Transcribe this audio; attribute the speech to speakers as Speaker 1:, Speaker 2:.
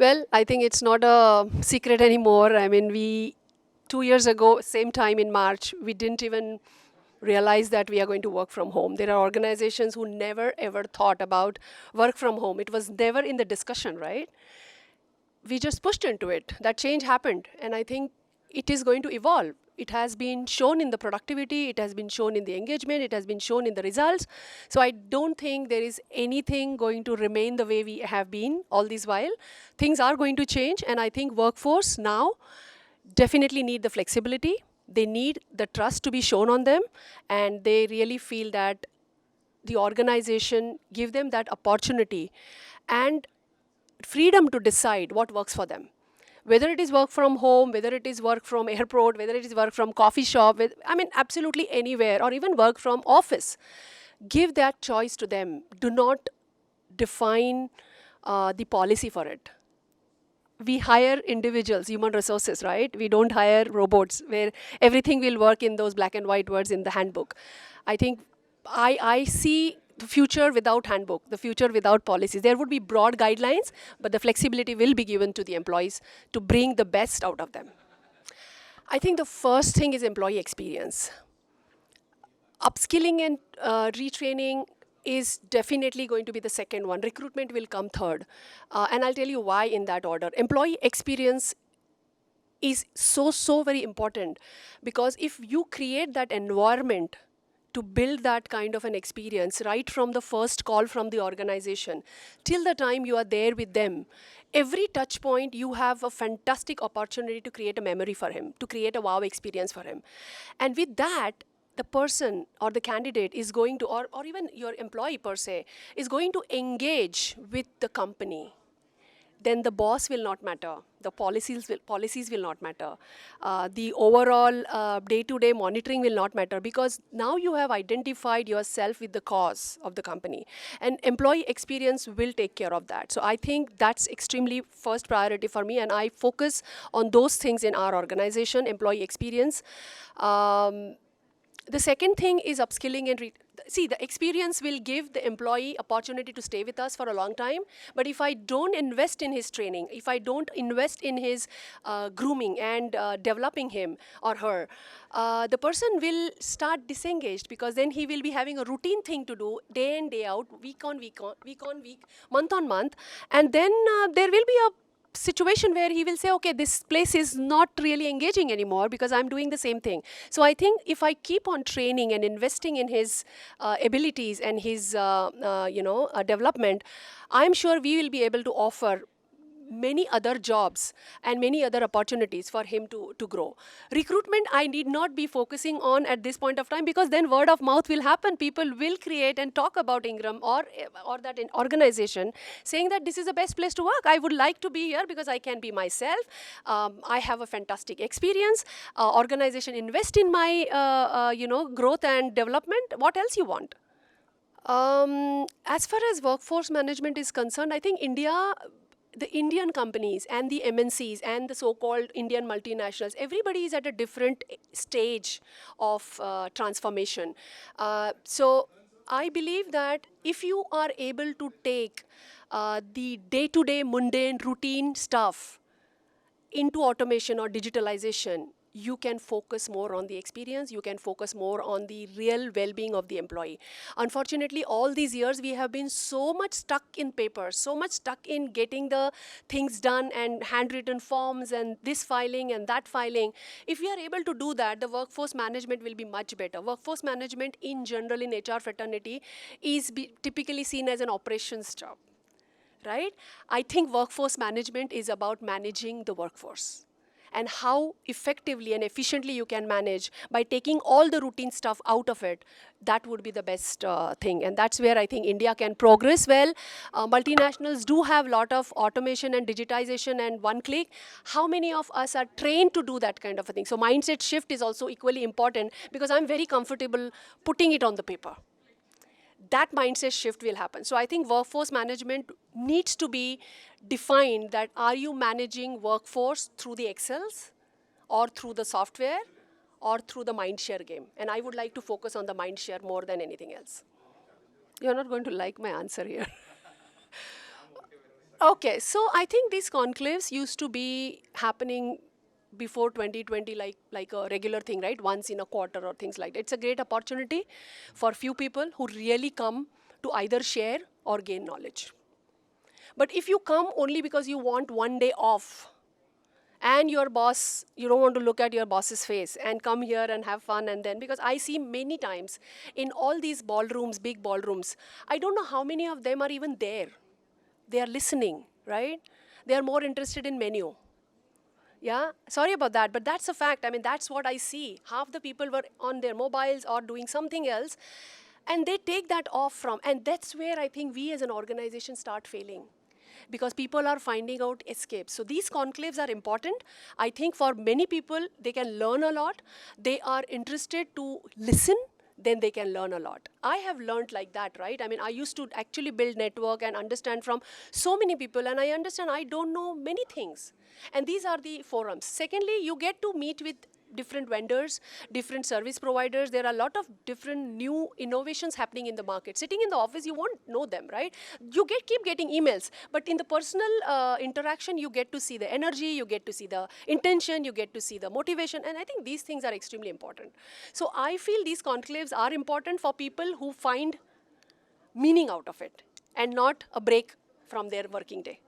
Speaker 1: Well, I think it's not a secret anymore. I mean, 2 years ago, same time in March, we didn't even realize that we are going to work from home. There are organizations who never ever thought about work from home. It was never in the discussion, right? We just pushed into it. That change happened. And I think it is going to evolve. It has been shown in the productivity, it has been shown in the engagement, it has been shown in the results. So I don't think there is anything going to remain the way we have been all this while. Things are going to change, and I think workforce now definitely need the flexibility. They need the trust to be shown on them, and they really feel that the organization give them that opportunity and freedom to decide what works for them. Whether it is work from home, whether it is work from airport, whether it is work from coffee shop, I mean, absolutely anywhere, or even work from office. Give that choice to them. Do not define the policy for it. We hire individuals, human resources, right? We don't hire robots where everything will work in those black and white words in the handbook. I think I see the future without handbook, the future without policies. There would be broad guidelines, but the flexibility will be given to the employees to bring the best out of them. I think the first thing is employee experience. Upskilling and retraining is definitely going to be the second one. Recruitment will come third. And I'll tell you why in that order. Employee experience is so very important, because if you create that environment to build that kind of an experience right from the first call from the organization till the time you are there with them, every touch point you have a fantastic opportunity to create a memory for him, to create a wow experience for him. And with that, the person or the candidate is going to, or even your employee per se, is going to engage with the company. Then the boss will not matter. The policies will not matter. The overall day-to-day monitoring will not matter, because now you have identified yourself with the cause of the company. And employee experience will take care of that. So I think that's extremely first priority for me, and I focus on those things in our organization, employee experience. The second thing is upskilling and see, the experience will give the employee opportunity to stay with us for a long time. But if I don't invest in his training, if I don't invest in his grooming and developing him or her, the person will start disengaged, because then he will be having a routine thing to do day in, day out, week on week, month on month. And then there will be a situation where he will say, okay, this place is not really engaging anymore because I'm doing the same thing. So I think if I keep on training and investing in his abilities and his development, I'm sure we will be able to offer many other jobs and many other opportunities for him to grow. Recruitment, I need not be focusing on at this point of time, because then word of mouth will happen. People will create and talk about Ingram or that organization, saying that this is the best place to work. I would like to be here because I can be myself. I have a fantastic experience. Organization invest in my growth and development. What else you want? As far as workforce management is concerned, I think the Indian companies and the MNCs and the so-called Indian multinationals, everybody is at a different stage of transformation. So I believe that if you are able to take the day-to-day mundane routine stuff into automation or digitalization, you can focus more on the experience, you can focus more on the real well-being of the employee. Unfortunately, all these years we have been so much stuck in paper, so much stuck in getting the things done and handwritten forms and this filing and that filing. If we are able to do that, the workforce management will be much better. Workforce management in general in HR fraternity is typically seen as an operations job, right? I think workforce management is about managing the workforce, and how effectively and efficiently you can manage by taking all the routine stuff out of it. That would be the best thing. And that's where I think India can progress well. Multinationals do have a lot of automation and digitization and one click. How many of us are trained to do that kind of a thing? So mindset shift is also equally important, because I'm very comfortable putting it on the paper. That mindset shift will happen. So I think workforce management needs to be defined, that are you managing workforce through the Excels or through the software or through the mindshare game? And I would like to focus on the mindshare more than anything else. You're not going to like my answer here. Okay, so I think these conclaves used to be happening before 2020, like a regular thing, right? Once in a quarter or things like that. It's a great opportunity for few people who really come to either share or gain knowledge. But if you come only because you want one day off, and your boss, you don't want to look at your boss's face and come here and have fun, and then, because I see many times in all these ballrooms, big ballrooms, I don't know how many of them are even there. They are listening, right? They are more interested in menu. Yeah, sorry about that, but that's a fact. I mean, that's what I see. Half the people were on their mobiles or doing something else, and they take that off from, and that's where I think we as an organization start failing, because people are finding out escapes. So these conclaves are important. I think for many people, they can learn a lot. They are interested to listen, then they can learn a lot. I have learned like that, right? I mean, I used to actually build network and understand from so many people, and I understand I don't know many things. And these are the forums. Secondly, you get to meet with different vendors, different service providers. There are a lot of different new innovations happening in the market. Sitting in the office, you won't know them, right? You keep getting emails, but in the personal interaction, you get to see the energy, you get to see the intention, you get to see the motivation, and I think these things are extremely important. So I feel these conclaves are important for people who find meaning out of it and not a break from their working day.